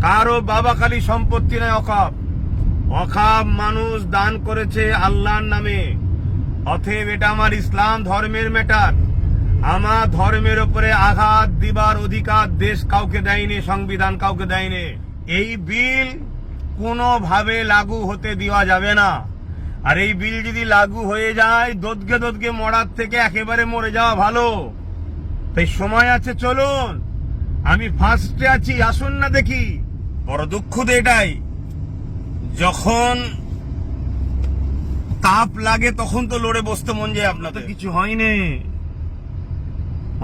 কারো বাবা খালি সম্পত্তি নয় অকাপ। অকাপ মানুষ দান করেছে আল্লাহর নামে। অতএব এটা আমার ইসলাম ধর্মের ম্যাটার। আমার ধর্মের উপরে আঘাত দিবার অধিকার দেশ কাউকে দেয়নি, সংবিধান কাউকে দেয়নি। এই বিল কোনোভাবে লাগু হতে দেওয়া যাবে না। আর এই বিল যদি লাগু হয়ে যায়, দোদকে মরার থেকে একেবারে মরে যাওয়া ভালো। তাই সময় আছে, চলুন। আমি ফার্স্টে আছি, আসুন না দেখি। বড় দুঃখ তো এটাই, যখন তাপ লাগে তখন তো লড়ে বসতে মন যায়। আপনাদের কিছু হয়নি।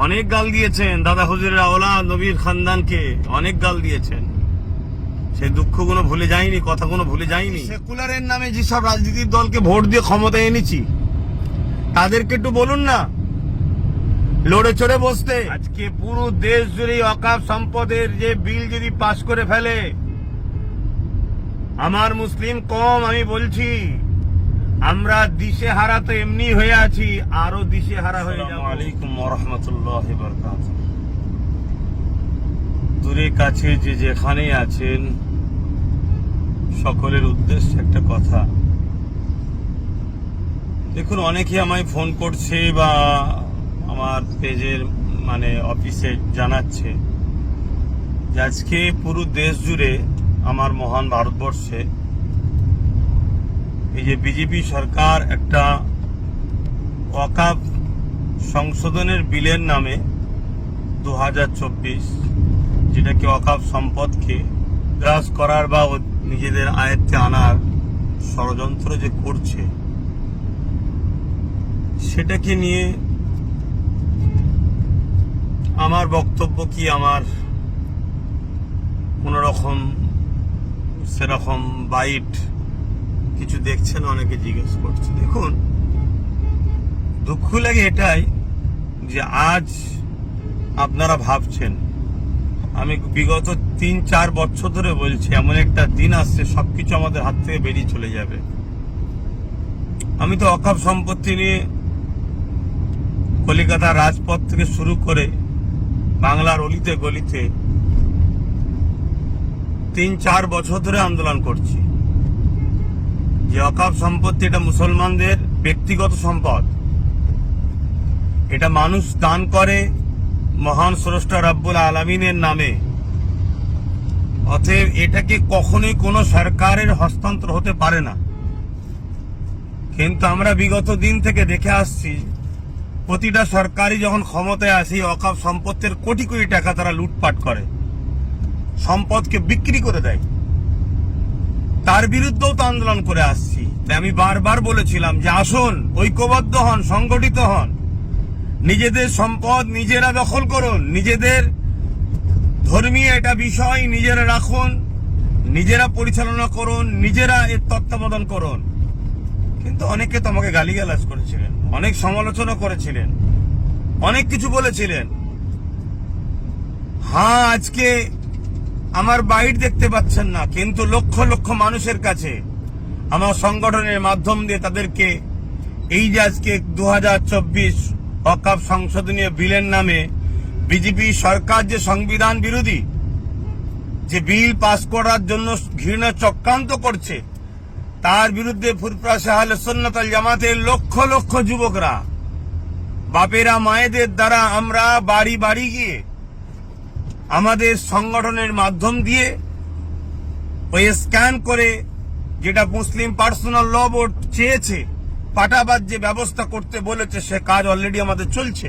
অনেক গাল দিয়েছেন দাদা হুজুরের আওলাদ নবীর খানদানকে, অনেক গাল দিয়েছেন। সেই দুঃখগুলো ভুলে যায়নি, কথাগুলো ভুলে যায়নি। সেকুলারের নামে যেসব রাজনীতির দলকে ভোট দিয়ে ক্ষমতায় এনেছি, তাদেরকে একটু বলুন না লড়ে চড়ে বসতে। আজকে পুরো দেশ জুড়ে ওয়াকফ সম্পদের যে বিল যদি পাশ করে ফেলে, আমার মুসলিম কম আমি বলছি, আমরা দিশেহারা তো এমনি হয়ে আছি, আরো দিশেহারা হয়ে যাব। আসসালামু আলাইকুম ওয়া রাহমাতুল্লাহি ওয়া বারাকাতুহু। দূরে কাছে যে যেখানেই আছেন, সকলের উদ্দেশ্যে একটা কথা। দেখুন, অনেকে আমায় ফোন করছে বা আমার পেজের অফিসে জানাচ্ছে যে আজকে পুরো দেশ জুড়ে, আমার মহান ভারতবর্ষে, এই যে বিজেপি সরকার একটা ওয়াকফ সংশোধনের বিলের নামে 2024, যেটাকে ওয়াকফ সম্পদকে গ্রাস করার বা নিজেদের আয়ত্তে আনার ষড়যন্ত্র যে করছে, সেটাকে নিয়ে আমার বক্তব্য কি, আমার কোন রকম সেরকম বাইট কিছু দেখছেন অনেকে জিজ্ঞেস করছে। দেখুন, দুঃখ লাগে এটাই যে আজ আপনারা ভাবছেন, আমি বিগত 3-4 বছর ধরে বলছি, এমন একটা দিন আসছে সবকিছু আমাদের হাত থেকে বেরিয়ে চলে যাবে। আমি তো ওয়াকফ সম্পত্তি নিয়ে কলিকাতার রাজপথ থেকে শুরু করে বাংলার অলিতে গলিতে 3-4 বছর ধরে আন্দোলন করছি যে ওয়াকফ সম্পত্তি এটা মুসলমানদের ব্যক্তিগত সম্পদ। এটা মানুষ দান করে মহান স্রষ্টা রব্বুল আলামিনের নামে। অতএব এটাকে কখনোই কোনো সরকারের হস্তান্তর হতে পারে না। কিন্তু আমরা বিগত দিন থেকে দেখে আসছি, প্রতিটা সরকারই যখন ক্ষমতায় আসে, ওয়াকফ সম্পত্তির কোটি কোটি টাকা তারা লুটপাট করে, সম্পদকে বিক্রি করে দেয়। তার বিরুদ্ধেও তো আন্দোলন করে আসছি। তাই আমি বারবার বলেছিলাম যে আসুন, ঐক্যবদ্ধ হন, সংগঠিত হন, নিজেদের সম্পদ নিজেরা দখল করুন, নিজেদের ধর্মীয় এটা বিষয় নিজেরা রাখুন, নিজেরা পরিচালনা করুন, নিজেরা এর তত্ত্বাবধান করুন। কিন্তু অনেকে তো আমাকে গালিগালাজ করেছিলেন, অনেক সমালোচনা করেছিলেন, অনেক কিছু বলেছিলেন। হ্যাঁ, আজকে আমার বাইট দেখতে পাচ্ছেন না, কিন্তু লক্ষ লক্ষ মানুষের কাছে আমার সংগঠনের মাধ্যম দিয়ে তাদেরকে এই যে আজকে 2024 ওয়াকফ সংশোধনীয় বিলের নামে বিজেপি সরকার যে সংবিধান বিরোধী যে বিল পাস করার জন্য ঘৃণা চক্রান্ত করছে, তার বিরুদ্ধে ফুরফুরা আহলে সুন্নাত ওয়াল জামাতের লক্ষ লক্ষ যুবকরা, বাপেরা মায়েদের দ্বারা আমরা বাড়ি বাড়ি গিয়ে আমাদের সংগঠনের মাধ্যম দিয়ে ওই স্ক্যান করে, যেটা মুসলিম পার্সোনাল ল বোর্ড চেয়েছে, পাটাবাদ যে ব্যবস্থা করতে বলেছে, সে কাজ অলরেডি আমাদের চলছে।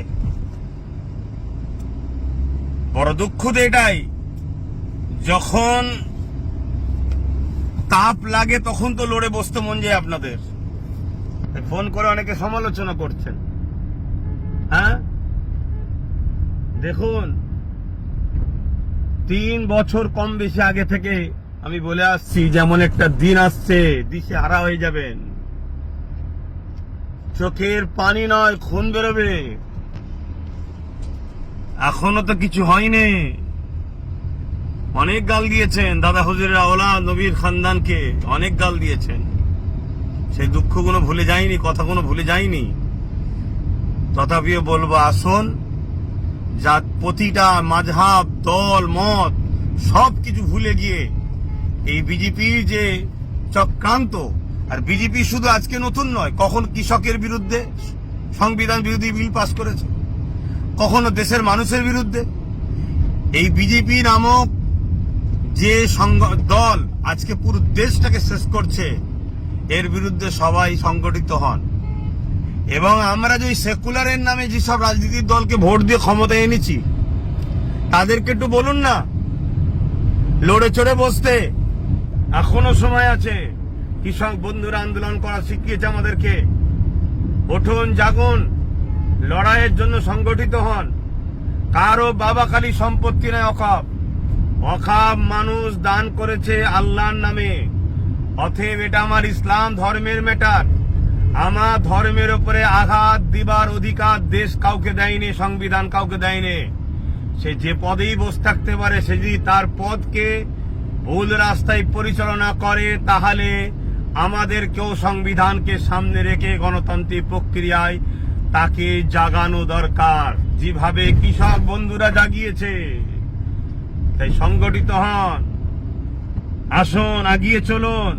বড় দুঃখ তো এটাই, যখন তাপ লাগে তখন তো লড়ে বসতে মন যায় আপনাদের। ফোন করে অনেকে সমালোচনা করছেন। হ্যাঁ, দেখুন, 3 বছর কম বেশি আগে থেকে আমি বলে আসছি, যেমন একটা দিন আসছে দিশে হারা হয়ে যাবেন, চোখের পানি নয় খুন বেরোবে। এখনো তো কিছু হয়নি। অনেক গাল দিয়েছেন দাদা হুজুরের আওলাদ নবীর খানদানকে, অনেক গাল দিয়েছেন। সেই দুঃখগুলো ভুলে যায়নি, কথাগুলো ভুলে যায়নি। তথাপিও বলবো, আসুন, যা প্রতিটা মাযহাব, দল, মত সব কিছু ভুলে গিয়ে এই বিজেপির যে চক্রান্ত, আর বিজেপি শুধু আজকে নতুন নয়, কখন কৃষকের বিরুদ্ধে সংবিধান বিরোধী বিল পাস করেছে, কখনো দেশের মানুষের বিরুদ্ধে। এই বিজেপি নামক যে দল আজকে পুরো দেশটাকে শেষ করছে, এর বিরুদ্ধে সবাই সংগঠিত হন। এবং আমরা যে সেকুলারের নামে যেসব রাজনীতির দলকে ভোট দিয়ে ক্ষমতায় এনেছি, তাদেরকে একটু বলুন না লড়ে চড়ে বসতে। এখনো সময় আছে। কৃষক বন্ধুরা আন্দোলন করা শিখিয়েছে আমাদেরকে। উঠুন, জাগুন, লড়াইয়ের জন্য সংগঠিত হন। কারো বাবা খালি সম্পত্তি নয় অকাপ। অকাপ মানুষ দান করেছে আল্লাহর নামে। অতএব এটা আমার ইসলাম ধর্মের ম্যাটার। আমার ধর্মের উপরে আঘাত দিবার অধিকার দেশ কাউকে দেয়নি, সংবিধান কাউকে দেয়নি। সে যে পদেই বসে থাকতে পারে, সে যদি তার পদকে ভুল রাস্তায় পরিচালনা করে, তাহলে আমাদেরকেও সংবিধানকে সামনে রেখে গণতান্ত্রিক প্রক্রিয়ায় তাকে জাগানো দরকার, যেভাবে কৃষক বন্ধুরা জাগিয়েছে। তাই সংগঠিত হন, আসুন, এগিয়ে চলুন।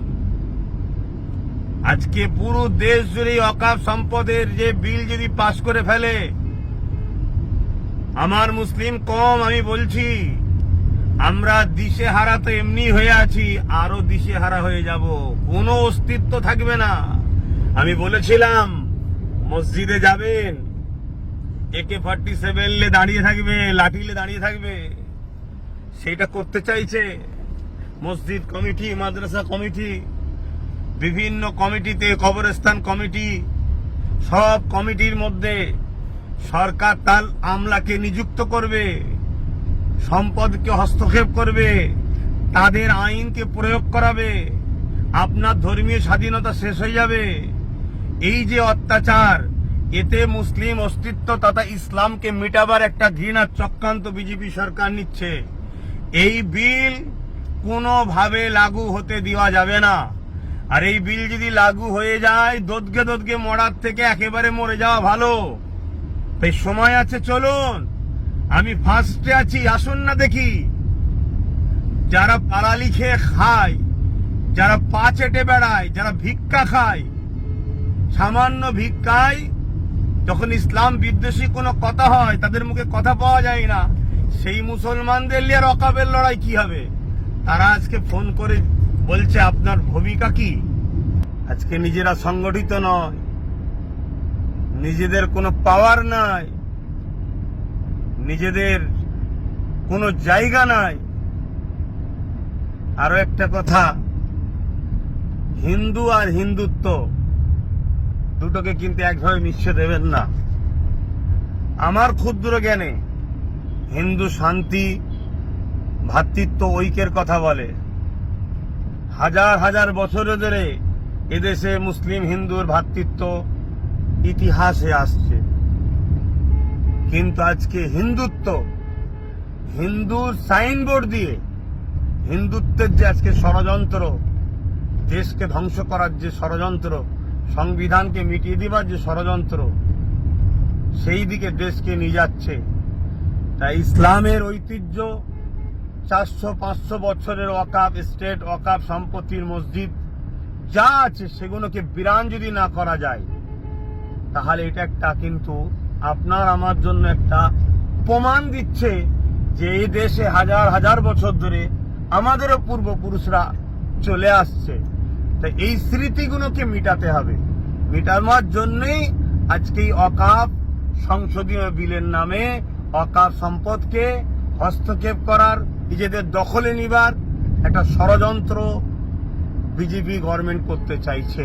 আজকে পুরো দেশ জুড়ে অকাফ সম্পদের যে বিল যদি পাশ করে ফেলে, আমার মুসলিম কম, আমি বলছি, আমরা দিশেহারা তো এমনি হয়ে আছি, আরো দিশেহারা হয়ে যাব। কোনো অস্তিত্ব থাকবে না। আমি বলেছিলাম মসজিদে যাবেন, AK-47 লে দাঁড়িয়ে থাকবে, লাঠিলে দাঁড়িয়ে থাকবে। সেটা করতে চাইছে মসজিদ কমিটি, মাদ্রাসা কমিটি, বিভিন্ন কমিটিতে, কবরস্থান কমিটি, সব কমিটির মধ্যে সরকার তার আমলাকে নিযুক্ত করবে, সম্পদকে হস্তক্ষেপ করবে, তাদের আইনকে প্রয়োগ করাবে। আপনার ধর্মীয় স্বাধীনতা শেষ হয়ে যাবে। এই যে অত্যাচার, এতে মুসলিম অস্তিত্ব তথা ইসলামকে মিটাবার একটা ঘৃণার চক্রান্ত বিজেপি সরকার নিচ্ছে। এই বিল কোনোভাবে লাগু হতে দেওয়া যাবে না। আর এই বিল যদি লাগু হয়ে যায়, দোদগে দোদগে মরার থেকে একেবারে মরে যাওয়া ভালো। তাই সময় আছে, চলুন। আমি ফার্স্টে আছি, আসুন না দেখি। যারা পালালি খেয়ে খায়, যারা পা চেটে বেড়ায়, যারা ভিক্ষা খায়, সামান্য ভিক্ষায় যখন ইসলাম বিদ্বেষী কোনো কথা হয়, তাদের মুখে কথা পাওয়া যায় না। সেই মুসলমানদের নিয়ে অকাবের লড়াই কি হবে? তারা আজকে ফোন করে বলছে আপনার ভূমিকা কি? আজকে নিজেরা সংগঠিত নয়, নিজেদের কোনো পাওয়ার নাই, নিজেদের কোনো জায়গা নাই। আরো একটা কথা, হিন্দু আর হিন্দুত্ব দুটোকে কিন্তু একভাবে মিশিয়ে দেবেন না। আমার ক্ষুদ্র জ্ঞানে হিন্দু শান্তি, ভ্রাতৃত্ব, ঐক্যের কথা বলে। হাজার হাজার বছর ধরে এদেশে মুসলিম হিন্দুর ভ্রাতৃত্ব ইতিহাসে আসছে। কিন্তু আজকে হিন্দুত্ব, হিন্দুর সাইনবোর্ড দিয়ে হিন্দুত্বের যে আজকে ষড়যন্ত্র, দেশকে ধ্বংস করার যে ষড়যন্ত্র, সংবিধানকে মিটিয়ে দিবার যে ষড়যন্ত্র, সেই দিকে দেশকে নিয়ে যাচ্ছে। তাই ইসলামের ঐতিহ্য, 400-500 বছরের ওয়াকাফ স্টেট, ওয়াকাফ সম্পত্তির মসজিদ যা আছে, সেগুলোকে বিরান যদি না করা যায়, তাহলে এটা একটা কিন্তু আপনার আমার জন্য একটা প্রমাণ দিচ্ছে যে এই দেশে হাজার হাজার বছর ধরে আমাদেরও পূর্বপুরুষরা চলে আসছে। তাই এই স্মৃতিগুলোকে মিটাতে হবে। মিটানোর জন্যই আজকে এই অকাফ সংশোধনী বিলের নামে অকাফ সম্পদকে হস্তক্ষেপ করার, নিজেদের দখলে নিবার একটা ষড়যন্ত্র বিজেপি গভর্নমেন্ট করতে চাইছে।